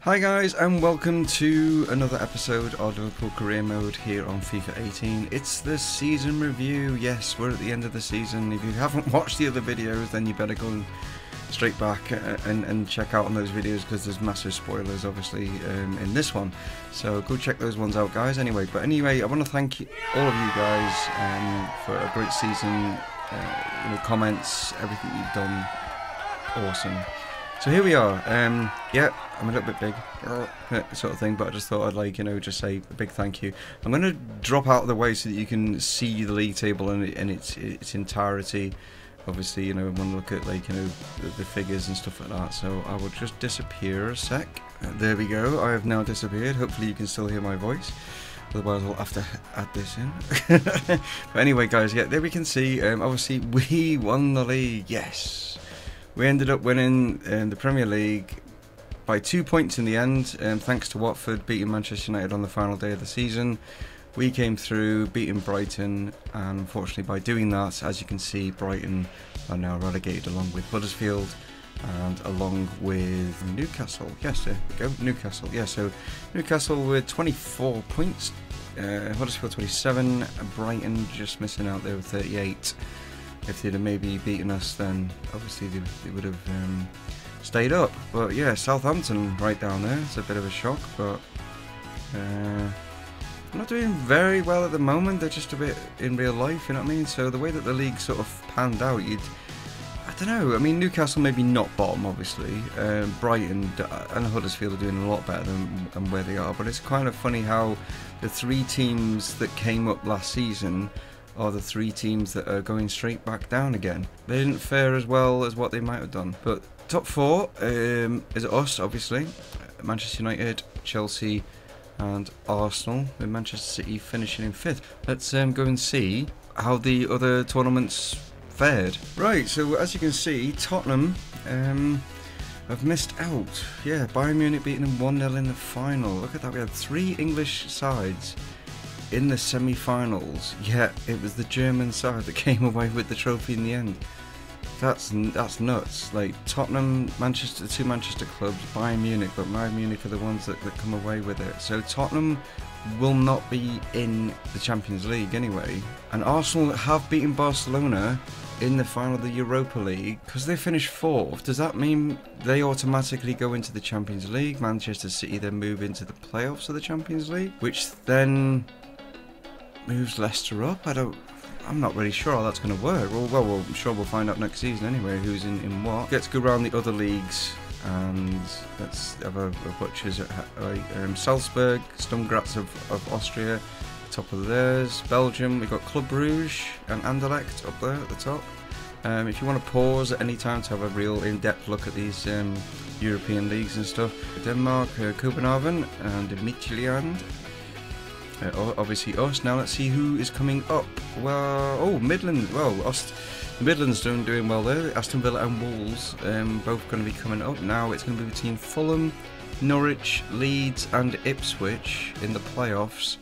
Hi guys, and welcome to another episode of Liverpool Career Mode here on FIFA 18. It's the season review. Yes, we're at the end of the season. If you haven't watched the other videos, then you better go straight back and check out on those videos, because there's massive spoilers obviously in this one. So go check those ones out, guys. Anyway, I want to thank all of you guys for a great season. Comments, everything you've done, awesome. So here we are. Yeah, I'm a little bit big, sort of thing, but I just thought I'd just say a big thank you. I'm going to drop out of the way so that you can see the league table in its entirety. Obviously, I want to look at the figures and stuff like that. So I will just disappear a sec. There we go. I have now disappeared. Hopefully you can still hear my voice. Otherwise I'll have to add this in. But anyway, guys, yeah, there we can see. Obviously we won the league. Yes. We ended up winning the Premier League by 2 points in the end, thanks to Watford beating Manchester United on the final day of the season. We came through, beating Brighton, and unfortunately by doing that, as you can see, Brighton are now relegated along with Huddersfield and along with Newcastle. Yes, there we go, Newcastle. Yeah, so Newcastle with 24 points, Huddersfield 27, Brighton just missing out there with 38. If they'd have maybe beaten us, then obviously they would have stayed up. But yeah, Southampton right down there. It's a bit of a shock, but not doing very well at the moment. They're just a bit in real life, you know what I mean? So the way that the league sort of panned out, I don't know. I mean, Newcastle maybe not bottom, obviously. Brighton and Huddersfield are doing a lot better than where they are. But it's kind of funny how the three teams that came up last season are the three teams that are going straight back down again. They didn't fare as well as what they might have done. But top four is us, obviously. Manchester United, Chelsea and Arsenal, with Manchester City finishing in 5th. Let's go and see how the other tournaments fared. Right, so as you can see, Tottenham have missed out. Yeah, Bayern Munich beating them 1-0 in the final. Look at that, we had 3 English sides in the semi-finals. Yeah, it was the German side that came away with the trophy in the end. That's nuts. Like Tottenham, Manchester, 2 Manchester clubs, Bayern Munich, but Bayern Munich are the ones that come away with it. So Tottenham will not be in the Champions League anyway. And Arsenal have beaten Barcelona in the final of the Europa League because they finished 4th. Does that mean they automatically go into the Champions League? Manchester City then move into the playoffs of the Champions League, which then moves Leicester up. I'm not really sure how that's going to work. Well, I'm sure we'll find out next season anyway, who's in what. Let's go around the other leagues and let's have a butchers at Salzburg, Sturm Graz of Austria, top of theirs. Belgium, we've got Club Brugge and Anderlecht up there at the top. If you want to pause at any time to have a real in-depth look at these European leagues and stuff. Denmark, Copenhagen and Midtjylland. Obviously us. Now let's see who is coming up. Well, Midlands. Well, the Midlands doing well there. Aston Villa and Wolves both going to be coming up. Now it's going to be between Fulham, Norwich, Leeds and Ipswich in the playoffs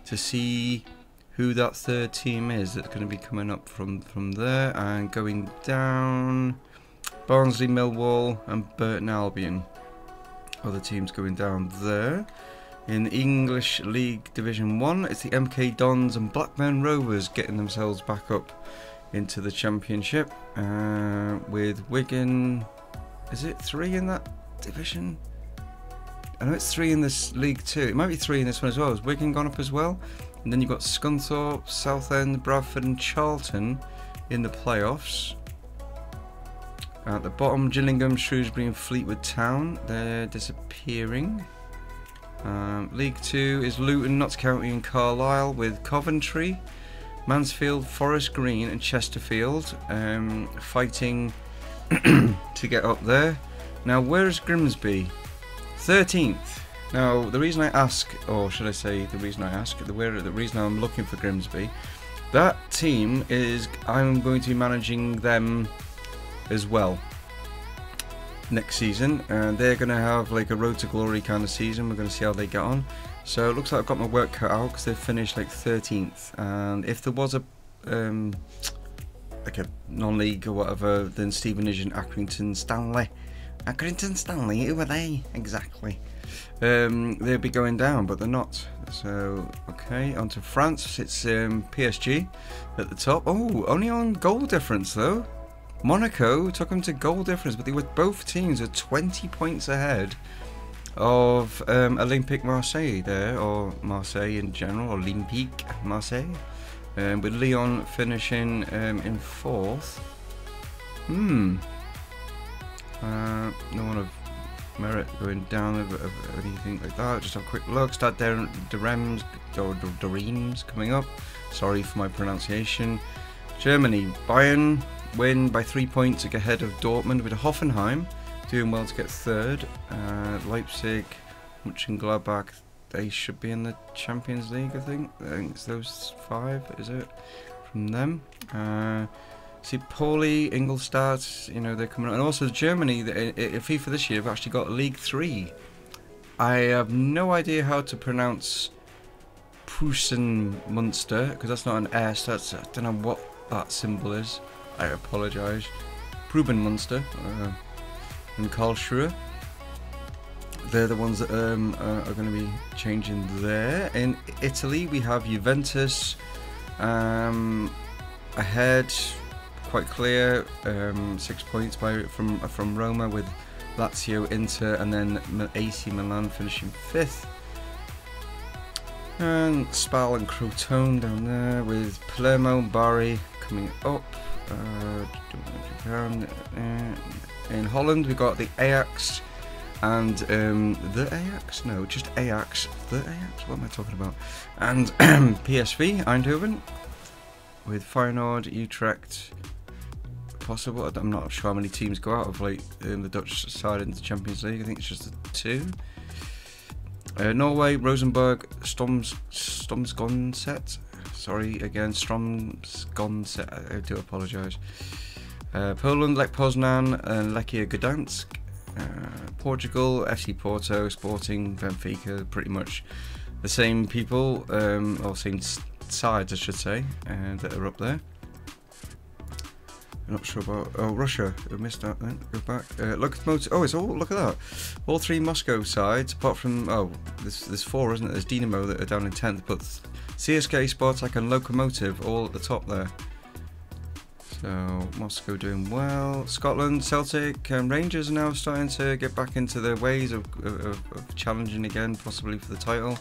to see who that third team is that's going to be coming up from there. And going down, Barnsley, Millwall and Burton Albion. Other teams going down there. In English League Division 1, it's the MK Dons and Blackburn Rovers getting themselves back up into the Championship. With Wigan, is it 3 in that division? I know it's 3 in this league too. It might be 3 in this one as well. Has Wigan gone up as well? And then you've got Scunthorpe, Southend, Bradford and Charlton in the playoffs. At the bottom, Gillingham, Shrewsbury and Fleetwood Town. They're disappearing. League 2 is Luton, Notts County and Carlisle, with Coventry, Mansfield, Forest Green and Chesterfield fighting to get up there. Now where's Grimsby? 13th. Now the reason I ask, or should I say the reason I'm looking for Grimsby, that team is, I'm going to be managing them as well next season, and they're going to have like a road to glory kind of season. We're going to see how they get on. So it looks like I've got my work cut out because they finished like 13th, and if there was a like a non-league or whatever, then Stevenage and Accrington Stanley, who are they exactly? they'd be going down, but they're not. So, okay, on to France. It's PSG at the top. Oh, only on goal difference, though. Monaco took them to goal difference, but they were both teams are 20 points ahead of Olympique Marseille there, or Marseille in general, Olympique Marseille, with Lyon finishing in 4th. No one of merit going down of anything like that. Just have a quick look. Stade de Reims coming up. Sorry for my pronunciation. Germany, Bayern win by 3 points ahead of Dortmund, with Hoffenheim doing well to get 3rd. Leipzig, Mönchengladbach, they should be in the Champions League, I think. I think it's those 5, is it? From them. See, Pauli, Ingolstadt, you know, they're coming up. And also Germany, FIFA this year, have actually got League 3. I have no idea how to pronounce Munster, because that's not an S. That's, I don't know what that symbol is. I apologise. Munster and Karlsruhe. They're the ones that are going to be changing there. In Italy, we have Juventus ahead. Quite clear, 6 points from Roma, with Lazio, Inter, and then AC Milan finishing 5th. And Spal and Crotone down there, with Palermo, Bari coming up. In Holland, we got the Ajax and the Ajax. No, just Ajax. The Ajax. What am I talking about? And PSV Eindhoven, with Feyenoord, Utrecht. Possible. I'm not sure how many teams go out of like the Dutch side into the Champions League. I think it's just the 2. Norway, Rosenborg, Strømsgodset. Sorry again, Strømsgodset. I do apologise. Poland, Lech Poznan and Lechia Gdansk. Portugal, FC Porto, Sporting, Benfica. Pretty much the same people, or same sides, I should say, that are up there. Not sure about. Oh, Russia. We missed that then. Go back. Lokomotiv. Oh, it's all. Look at that. All 3 Moscow sides, apart from. Oh, there's 4, isn't it? There's Dinamo that are down in 10th, but CSK, Spartak, and Lokomotiv all at the top there. So Moscow doing well. Scotland, Celtic, and Rangers are now starting to get back into their ways of challenging again, possibly for the title.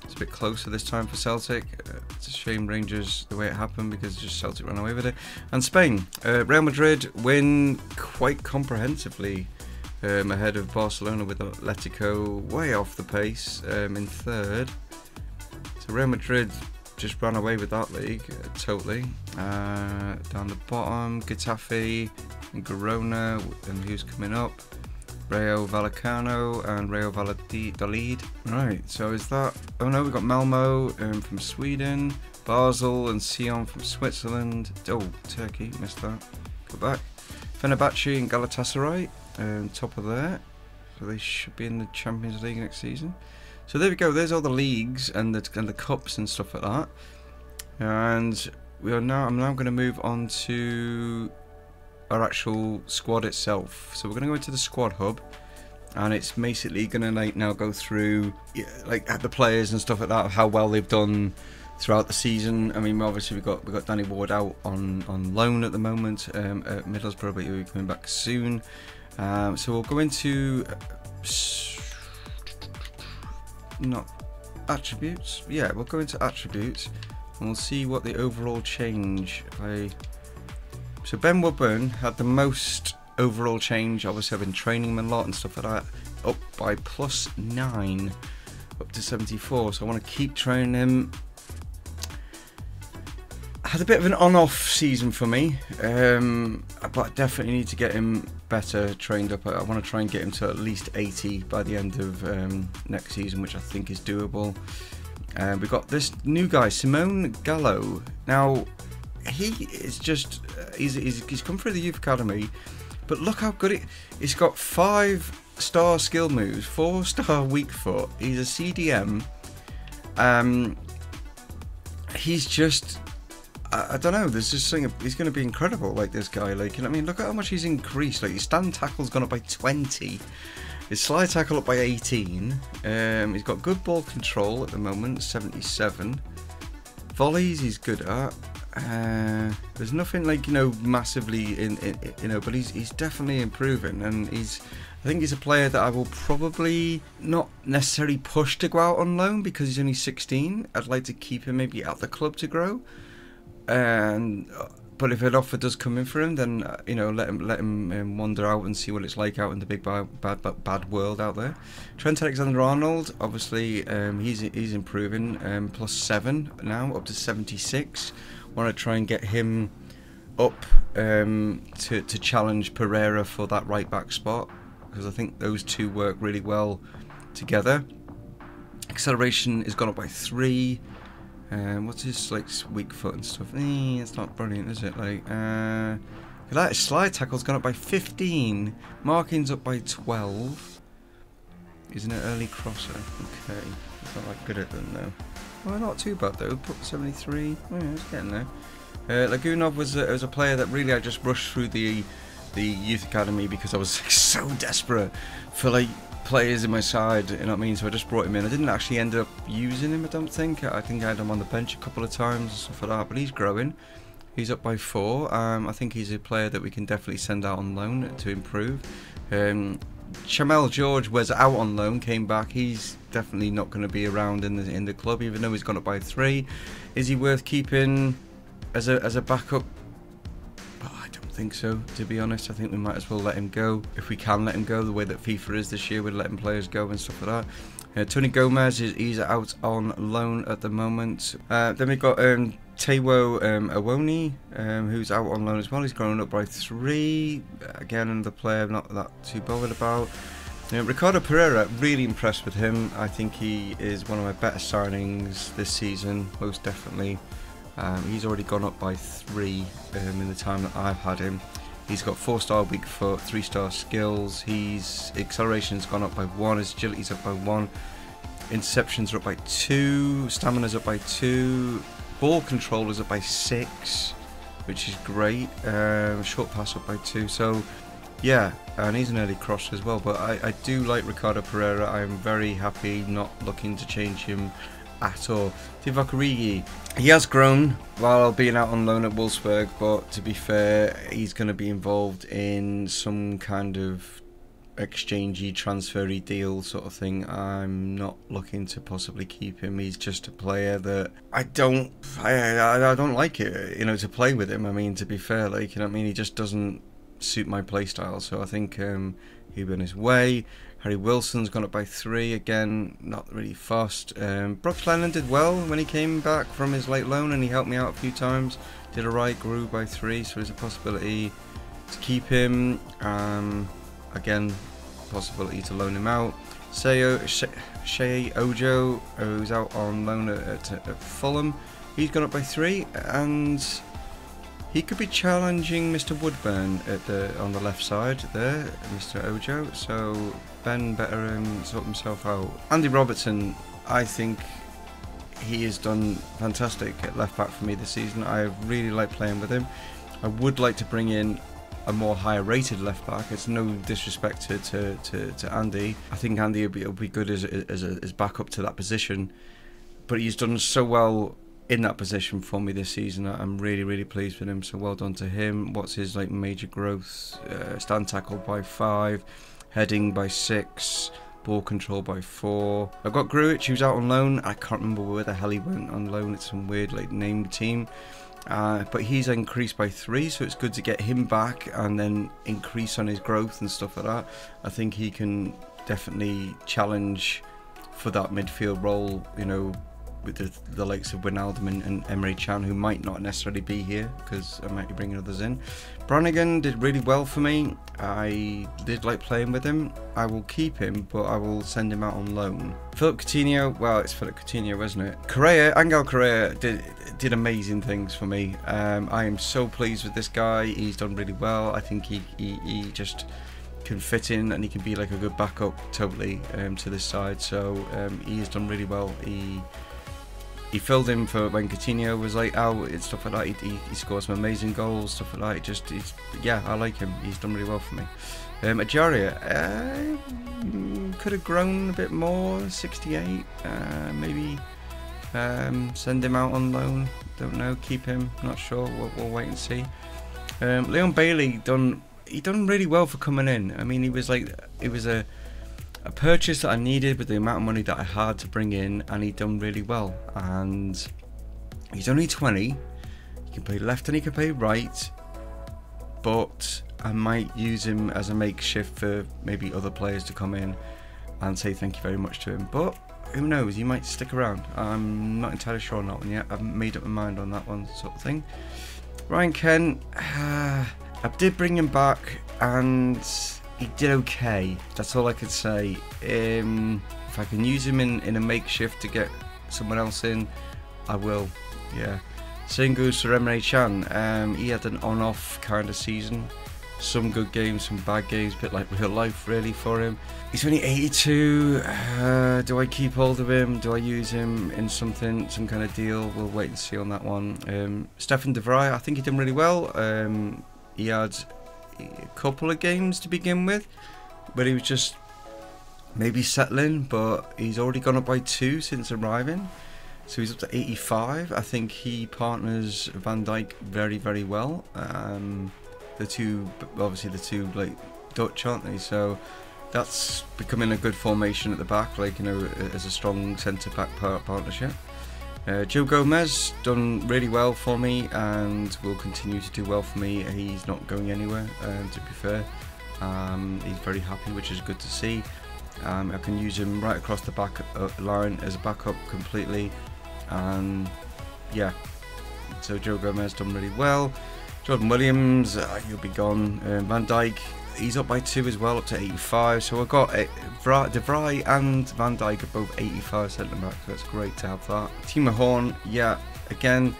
It's a bit closer this time for Celtic. It's a shame Rangers, the way it happened, because just Celtic ran away with it. And Spain, Real Madrid win quite comprehensively ahead of Barcelona, with Atletico way off the pace in 3rd. So Real Madrid just ran away with that league totally. Down the bottom, Getafe and Girona, and who's coming up? Rayo Vallecano and Rayo Valladolid. Right, so is that... Oh no, we've got Malmo from Sweden, Basel and Sion from Switzerland. Oh, Turkey, missed that. Go back. Fenerbahce and Galatasaray, top of there. So they should be in the Champions League next season. So there we go, there's all the leagues and the cups and stuff like that. And I'm now going to move on to our actual squad itself. So we're going to go into the squad hub, and it's basically going to now go through like the players and stuff like that, of how well they've done throughout the season. I mean, obviously we've got Danny Ward out on loan at the moment at Middlesbrough, but he'll be coming back soon. So we'll go into not attributes. Yeah, we'll go into attributes and we'll see what the overall change. So Ben Woodburn had the most overall change. Obviously, I've been training him a lot and stuff like that. Up by +9, up to 74. So I want to keep training him. Had a bit of an on-off season for me, but I definitely need to get him better trained up. I want to try and get him to at least 80 by the end of next season, which I think is doable. We've got this new guy, Simone Gallo. Now, he is just he's come through the youth academy, but look how good he's got 5-star skill moves, 4-star weak foot. He's a CDM. He's just, I don't know, there's just something, he's going to be incredible, like this guy, like, you know what I mean? Look at how much he's increased. Like his stand tackle's gone up by 20. His slide tackle up by 18. He's got good ball control at the moment, 77. Volleys he's good at. There's nothing like, you know, massively but he's definitely improving, and I think he's a player that I will probably not necessarily push to go out on loan because he's only 16. I'd like to keep him maybe at the club to grow, but if an offer does come in for him, then you know, let him wander out and see what it's like out in the big bad world out there. Trent Alexander-Arnold, obviously, he's improving, +7 now, up to 76. Want to try and get him up to challenge Pereira for that right back spot, because I think those two work really well together. Acceleration has gone up by 3. What's his like weak foot and stuff? It's not brilliant, is it? Like that slide tackle's gone up by 15. Marking's up by 12. He's an early crosser. Okay, he's not that good at them though. Well, not too bad though. Put 73. Oh, yeah, it's getting there. Lagunov was a player that really I just rushed through the youth academy because I was like, so desperate for like players in my side, you know what I mean? So I just brought him in. I didn't actually end up using him, I don't think. I think I had him on the bench a couple of times and stuff like that, but he's growing. He's up by 4. I think he's a player that we can definitely send out on loan to improve. Chamel George was out on loan, came back. He's definitely not going to be around in the club, even though he's gone up by 3. Is he worth keeping as a backup? I don't think so, to be honest. I think we might as well let him go if we can let him go. The way that FIFA is this year, we're letting players go and stuff like that. Tony Gomez he's out on loan at the moment. Then we've got Taiwo Awoni, who's out on loan as well. He's grown up by 3. Again, another player I'm not that too bothered about. Ricardo Pereira, really impressed with him. I think he is one of my better signings this season, most definitely. He's already gone up by 3 in the time that I've had him. He's got 4-star weak foot, 3-star skills. His acceleration's gone up by 1. His agility's up by 1. Interceptions are up by 2. Stamina's up by 2. Ball control is up by 6, which is great. Short pass up by 2. So yeah, and he's an early cross as well. But I do like Ricardo Pereira. I am very happy, not looking to change him at all. Divock Origi, he has grown while being out on loan at Wolfsburg, but to be fair, he's going to be involved in some kind of exchangey, transfery deal sort of thing. I'm not looking to possibly keep him. He's just a player that I don't like it, you know, to play with him. I mean, to be fair, like, you know what I mean, he just doesn't suit my play style. So I think he'll be on his way. Harry Wilson's gone up by 3, again, not really fussed. Brooks Lennon did well when he came back from his late loan, and he helped me out a few times. Did alright, grew by 3, so there's a possibility to keep him. Again, possibility to loan him out. Shea Ojo, who's out on loan at Fulham, he's gone up by 3, and he could be challenging Mr. Woodburn on the left side there, Mr. Ojo. So Ben better sort himself out. Andy Robertson, I think he has done fantastic at left back for me this season. I really like playing with him. I would like to bring in a more higher rated left back. It's no disrespect to Andy. I think Andy will be good as backup to that position, but he's done so well in that position for me this season. I'm really pleased with him, so well done to him. What's his like major growth? Stand tackle by 5, heading by 6, ball control by 4. I've got Grujic, who's out on loan. I can't remember where the hell he went on loan. It's some weird like named team, but he's increased by 3, so it's good to get him back and then increase on his growth and stuff like that. I think he can definitely challenge for that midfield role, you know, with the likes of Wijnaldum and Emre Can, who might not necessarily be here because I might be bringing others in. Brannigan did really well for me. I did like playing with him. I will keep him, but I will send him out on loan. Philip Coutinho, well, it's Philip Coutinho, isn't it? Angel Correa did amazing things for me. I am so pleased with this guy. He's done really well. I think he just can fit in, and he can be like a good backup totally to this side. So he has done really well. he filled in for when Coutinho was like out and stuff like that. He scored some amazing goals, stuff like that. Yeah, I like him. He's done really well for me. Ajaria could have grown a bit more. 68, maybe send him out on loan. Don't know. Keep him. Not sure. We'll wait and see. Leon Bailey done really well for coming in. I mean, it was a purchase that I needed with the amount of money that I had to bring in, and he done really well. And he's only 20. He can play left and he can play right, but I might use him as a makeshift for maybe other players to come in and say thank you very much to him. But who knows, he might stick around. I'm not entirely sure on that one yet. I haven't made up my mind on that one, sort of thing. Ryan Kent, I did bring him back and he did okay. That's all I could say. If I can use him in a makeshift to get someone else in, I will. Yeah. Same goes for Emre Can. He had an on-off kind of season. Some good games, some bad games, a bit like real life really for him. He's only 82. Do I keep hold of him? Do I use him in some kind of deal? We'll wait and see on that one. Stefan de Vrij, I think he did really well. He had a couple of games to begin with, but he was just maybe settling, but he's already gone up by 2 since arriving. So he's up to 85. I think he partners Van Dijk very, very well. Obviously the two like Dutch, aren't they? So that's becoming a good formation at the back, like, you know, as a strong centre-back partnership. Joe Gomez done really well for me and will continue to do well for me. He's not going anywhere, to be fair. He's very happy, which is good to see. I can use him right across the back line as a backup completely. Yeah, so Joe Gomez done really well. Jordan Williams, he'll be gone. Van Dijk, he's up by 2 as well, up to 85. So I've got De Vrij and Van Dijk are both 85 centre back. So that's great to have that. Timo Horn, yeah, again,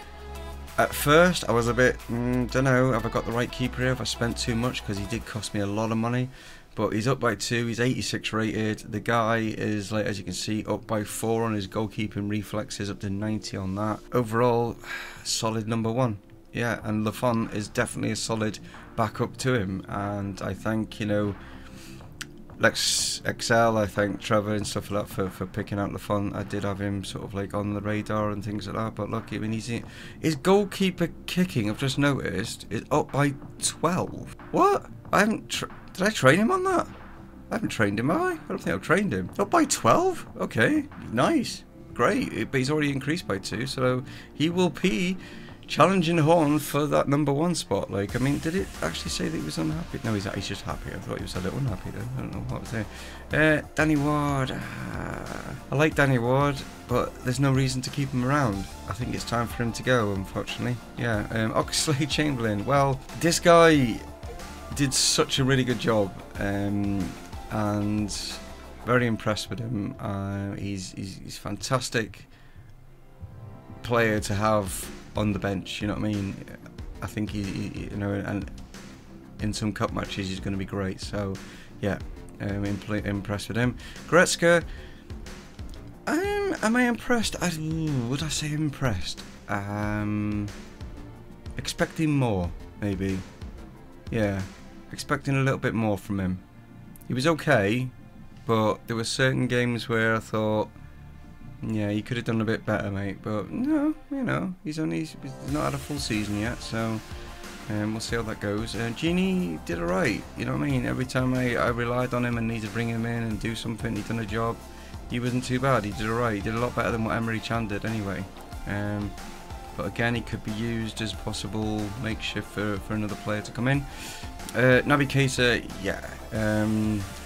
at first I was a bit, don't know, have I got the right keeper here? Have I spent too much? Because he did cost me a lot of money. But he's up by 2, he's 86 rated. The guy is, like, as you can see, up by 4 on his goalkeeping reflexes, up to 90 on that. Overall, solid number 1. Yeah, and Lafont is definitely a solid backup to him. And I thank, you know, Lex XL, I thank Trevor and stuff like that for picking out Lafont. I did have him sort of like on the radar and things like that. But look, I mean, his goalkeeper kicking, I've just noticed, is up by 12. What? Did I train him on that? I haven't trained him, have I? I don't think I've trained him. Up by 12? Okay, nice. Great, but he's already increased by 2, so he will be challenging Horn for that number 1 spot. Like, I mean, did it actually say that he was unhappy? No, he's just happy. I thought he was a little unhappy though. I don't know what to say. Danny Ward. I like Danny Ward, but there's no reason to keep him around. I think it's time for him to go, unfortunately. Yeah, Oxlade-Chamberlain. Well, this guy did such a really good job, and very impressed with him. He's fantastic player to have on the bench, you know what I mean? I think he you know, and in some cup matches he's going to be great. So yeah, impressed with him. Goretzka, am I impressed? Would I say impressed? Expecting more, maybe. Yeah, expecting a little bit more from him. He was okay, but there were certain games where I thought, yeah, you could have done a bit better, mate. But no, you know, he's not had a full season yet, so we'll see how that goes. Genie did alright, you know what I mean? Every time I relied on him and needed to bring him in and do something, he done a job. He wasn't too bad. He did alright. He did a lot better than what Emre Can did, anyway. But again, he could be used as possible makeshift for another player to come in. Naby Keita, yeah,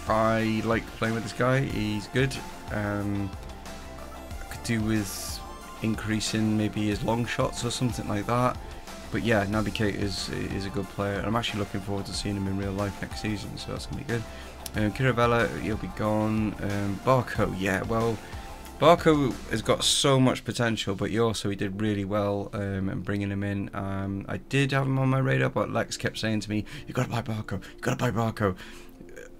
I like playing with this guy. He's good. Do with increasing maybe his long shots or something like that, but yeah, Naby Keita is a good player. I'm actually looking forward to seeing him in real life next season, so that's gonna be good. Kiravella, he'll be gone. Barco, yeah, well, Barco has got so much potential, but he did really well in bringing him in. I did have him on my radar, but Lex kept saying to me, "You gotta buy Barco, you gotta buy Barco."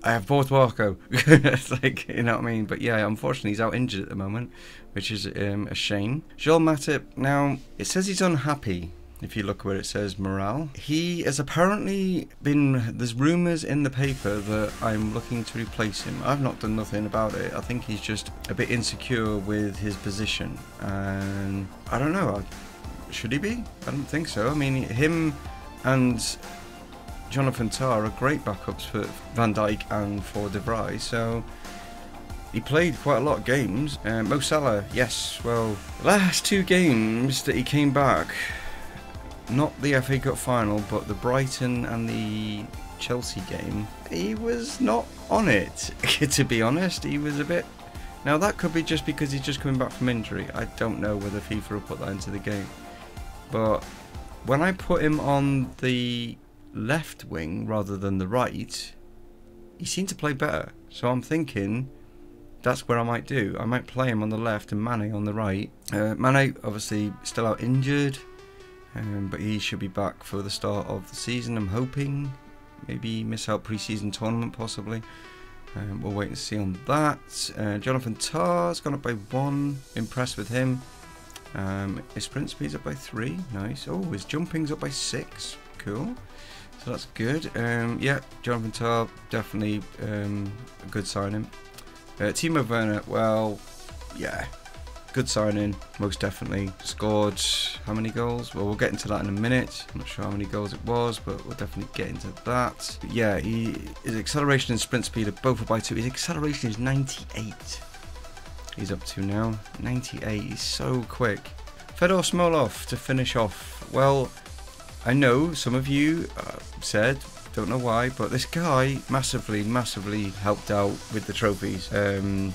I have bought Marco. It's like, you know what I mean? But yeah, unfortunately he's out injured at the moment, which is a shame. Joel Matip, now, it says he's unhappy. If you look where it says morale, he has apparently been, there's rumours in the paper that I'm looking to replace him. I've not done nothing about it. I think he's just a bit insecure with his position, and I don't know, should he be? I don't think so. I mean, him and Jonathan Tah are great backups for Van Dijk and for De Vrij, so he played quite a lot of games. Mo Salah, yes, well, the last 2 games that he came back, not the FA Cup final, but the Brighton and the Chelsea game, he was not on it, to be honest. He was a bit... Now, that could be just because he's just coming back from injury. I don't know whether FIFA will put that into the game. But when I put him on the left wing rather than the right, he seemed to play better. So I'm thinking that's where I might do. I might play him on the left and Mane on the right. Mane, obviously, still out injured. But he should be back for the start of the season, I'm hoping. Maybe miss out pre-season tournament, possibly. We'll wait and see on that. Jonathan Tah's gone up by 1. Impressed with him. His sprint speed's up by 3. Nice. Oh, his jumping's up by 6. Cool. So that's good. Yeah, Jonathan Tah, definitely a good signing. Timo Werner, well, yeah. Good signing, most definitely. Scored how many goals? Well, we'll get into that in a minute. I'm not sure how many goals it was, but we'll definitely get into that. But yeah, his acceleration and sprint speed are both up by 2. His acceleration is 98. He's up to now. 98. He's so quick. Fedor Smolov to finish off. Well, I know some of you said, don't know why, but this guy massively helped out with the trophies,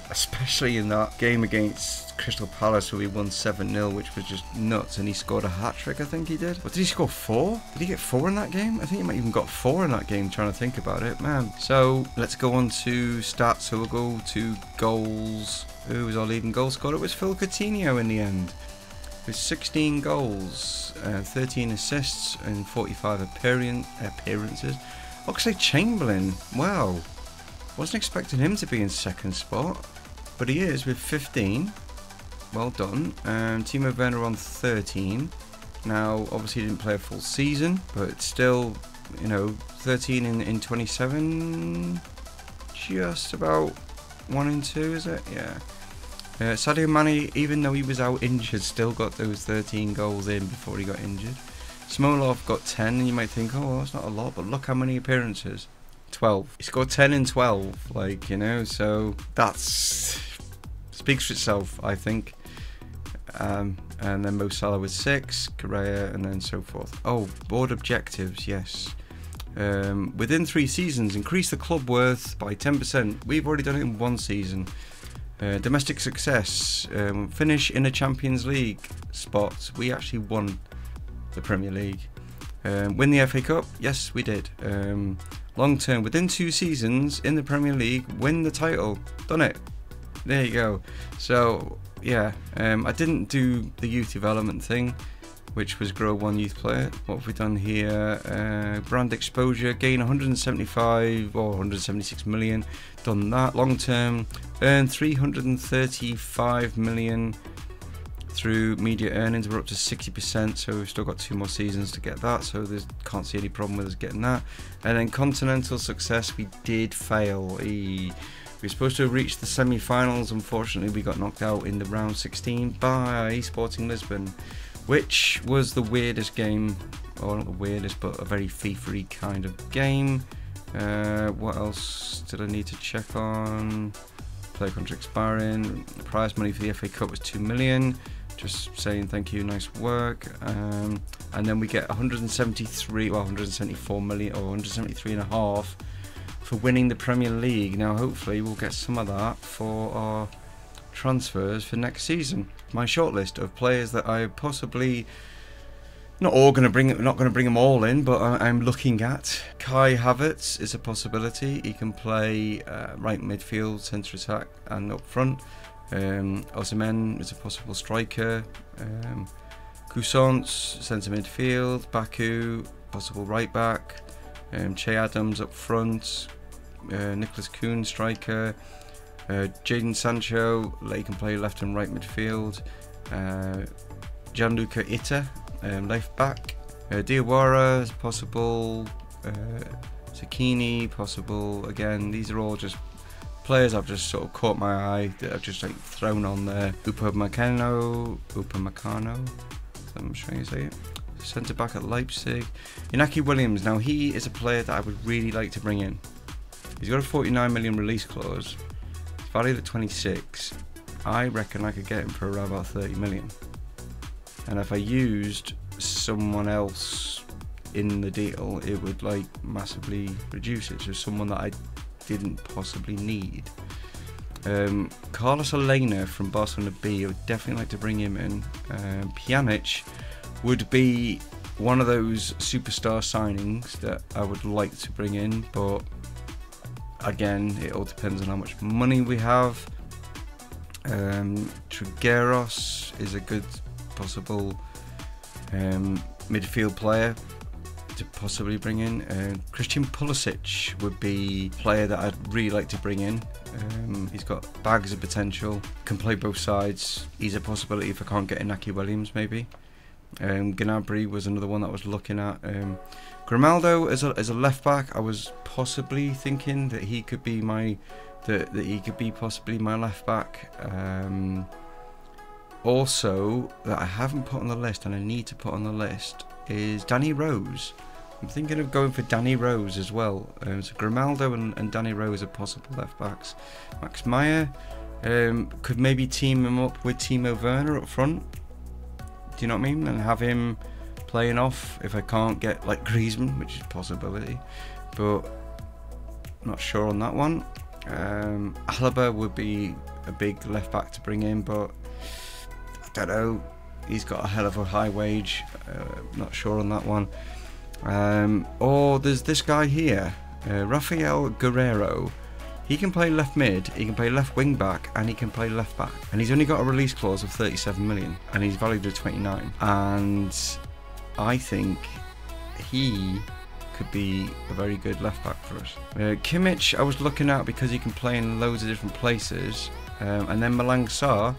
especially in that game against Crystal Palace where we won 7-0, which was just nuts, and he scored a hat-trick, I think he did. Or did he score 4? Did he get 4 in that game? I think he might even got 4 in that game, trying to think about it, man. So let's go on to stats. So we'll go to goals. Who was our leading goal scorer? It was Phil Coutinho in the end, with 16 goals, 13 assists and 45 appearances. Oxlade-Chamberlain, wow, wasn't expecting him to be in second spot, but he is with 15. Well done. Timo Werner on 13. Now, obviously he didn't play a full season, but still, you know, 13 in 27, just about 1 and 2, is it? Yeah. Sadio Mane, even though he was out injured, still got those 13 goals in before he got injured. Smolov got 10, and you might think, oh, that's not a lot, but look how many appearances. 12. He scored 10 in 12, like, you know, so that's speaks for itself, I think. And then Mo Salah with 6, Correa, and then so forth. Oh, board objectives, yes. Within 3 seasons, increase the club worth by 10%. We've already done it in 1 season. Domestic success, finish in a Champions League spot. We actually won the Premier League. Win the FA Cup, yes we did. Long term, within 2 seasons in the Premier League, win the title. Done it. There you go. So yeah, I didn't do the youth development thing, which was grow 1 youth player. What have we done here? Brand exposure, gain 175 or 176 million. Done that. Long term, earn 335 million through media earnings. We're up to 60%, so we've still got 2 more seasons to get that, so there's can't see any problem with us getting that. And then continental success, we did fail. We were supposed to have reached the semi-finals. Unfortunately, we got knocked out in the round 16 by Sporting Lisbon, which was the weirdest game, or not the weirdest, but a very FIFA-y kind of game. What else did I need to check on? Player contract expiring. Prize money for the FA Cup was 2 million. Just saying thank you, nice work. And then we get 174 million, or 173 and a half for winning the Premier League. Now hopefully we'll get some of that for our transfers for next season. My shortlist of players that I possibly not going to bring them all in, but I'm looking at. Kai Havertz is a possibility. He can play right midfield, centre attack, and up front. Osimhen is a possible striker. Cousins, centre midfield. Baku, possible right back. Che Adams up front. Nicholas Kuhn, striker. Jadon Sancho, he can play left and right midfield. Gianluca Itta, left back. Diawara is possible. Zucchini possible. Again, these are all just players I've just sort of caught my eye that I've just like thrown on there. Upamecano, I'm sure you say it. Centre back at Leipzig. Inaki Williams. Now he is a player that I would really like to bring in. He's got a 49 million release clause. He's valued at 26. I reckon I could get him for around about 30 million. And if I used someone else in the deal, it would like massively reduce it. So someone that I didn't possibly need. Carlos Elena from Barcelona B, I would definitely like to bring him in. Pjanic would be one of those superstar signings that I would like to bring in, but again, it all depends on how much money we have. Trigueros is a good possible midfield player to possibly bring in. Christian Pulisic would be a player that I'd really like to bring in. He's got bags of potential, can play both sides. He's a possibility if I can't get Inaki Williams maybe. Gnabry was another one that I was looking at. Grimaldo as a left back, I was possibly thinking that he could be possibly my left back. Also, that I haven't put on the list and I need to put on the list is Danny Rose. I'm thinking of going for Danny Rose as well. So Grimaldo and Danny Rose are possible left backs. Max Meyer could maybe team him up with Timo Werner up front. Do you know what I mean? And have him playing off if I can't get like Griezmann, which is a possibility, but not sure on that one. Alaba would be a big left back to bring in, but I don't know. He's got a hell of a high wage. Not sure on that one. Or there's this guy here, Rafael Guerrero. He can play left mid, he can play left wing back, and he can play left back. And he's only got a release clause of 37 million, and he's valued at 29. And I think he could be a very good left back for us. Kimmich I was looking at because he can play in loads of different places. And then Malang Sarr,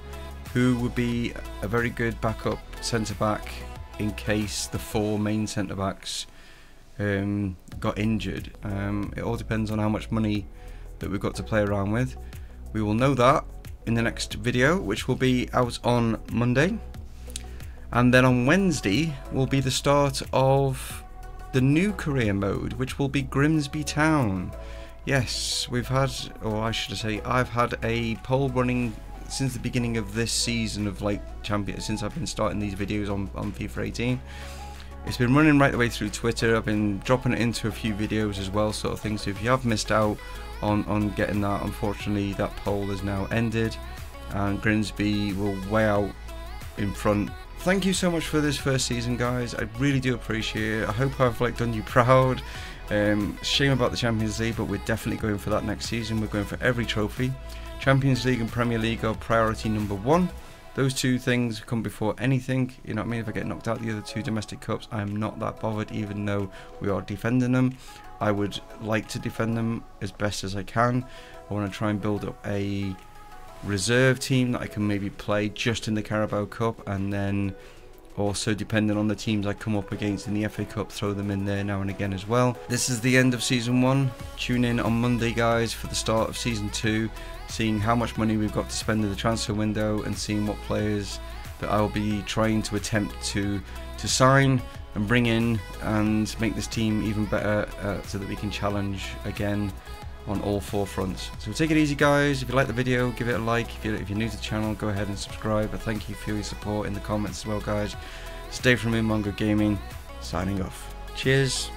who would be a very good backup centre back in case the four main centre backs got injured. It all depends on how much money that we've got to play around with. We will know that in the next video, which will be out on Monday, and then on Wednesday will be the start of the new career mode, which will be Grimsby Town. Yes, we've had, or I should say I've had a poll running since the beginning of this season of like Champions, since I've been starting these videos on FIFA 18. It's been running right the way through Twitter. I've been dropping it into a few videos as well, sort of thing. So if you have missed out on getting that, unfortunately that poll has now ended and Grimsby will way out in front. Thank you so much for this first season, guys. I really do appreciate it. I hope I've like done you proud. Shame about the Champions League, but we're definitely going for that next season. We're going for every trophy. Champions League and Premier League are priority number one. Those two things come before anything, you know what I mean? If I get knocked out the other two domestic cups, I'm not that bothered, even though we are defending them. I would like to defend them as best as I can. I want to try and build up a reserve team that I can maybe play just in the Carabao Cup, and then also depending on the teams I come up against in the FA Cup, throw them in there now and again as well. This is the end of season 1. Tune in on Monday, guys, for the start of season 2, seeing how much money we've got to spend in the transfer window and seeing what players that I'll be trying to attempt to sign and bring in and make this team even better, so that we can challenge again on all 4 fronts. So take it easy, guys. If you like the video, give it a like. If you're new to the channel, go ahead and subscribe. I thank you for your support in the comments as well, guys. Stay from Mumongu Gaming, signing off. Cheers.